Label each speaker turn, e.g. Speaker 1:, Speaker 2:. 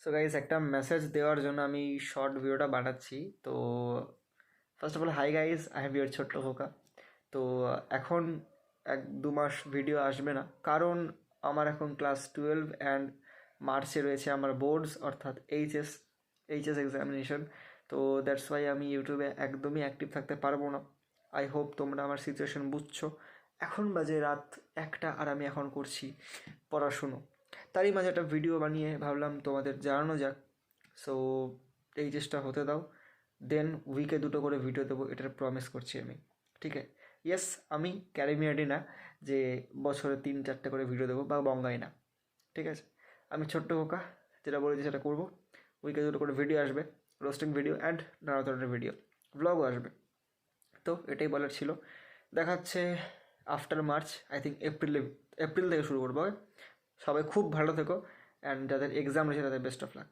Speaker 1: So guys, একটা message দেওয়ার জন্য আমি শর্ট ভিডিওটা বানাচ্ছি। তো first of all, hi guys, I have your ছোট্ট খোকা। তো এখন 1-2 মাস ভিডিও আসবে না, কারণ আমার এখন ক্লাস 12 অ্যান্ড মার্চে রয়েছে আমার বোর্ডস, অর্থাৎ এইচএস এক্সামিনেশন। তো দ্যাটস ওয়াই আমি ইউটিউবে একদমই অ্যাক্টিভ থাকতে পারবো না। আই হোপ তোমরা আমার সিচুয়েশন বুঝছো। এখন বাজে রাত 1টা আর আমি এখন করছি পড়াশুনো। তারই মাঝে একটা ভিডিও বানিয়ে ভাবলাম তোমাদের জানানো যাক। সো এই চেষ্টা হতে দাও, দেন উইকে 2টো করে ভিডিও দেবো, এটার প্রমিস করছি আমি। ঠিক আছে? ইয়েস, আমি ক্যারিমিয়াটি না যে বছরে 3-4টে করে ভিডিও দেবো, বা বঙ্গাই না। ঠিক আছে? আমি ছোট্ট খোকা, যেটা বলেছি সেটা করবো। উইকে 2টো করে ভিডিও আসবে, রোস্টিং ভিডিও অ্যান্ড নানা ধরনের ভিডিও, ব্লগও আসবে। তো এটাই বলার ছিল। দেখা হচ্ছে after March, I think April থেকে শুরু করবো। সবাই খুব ভালো থেকো, অ্যান্ড যাদের এক্সাম রয়েছে তাদের বেস্ট অফ লাক।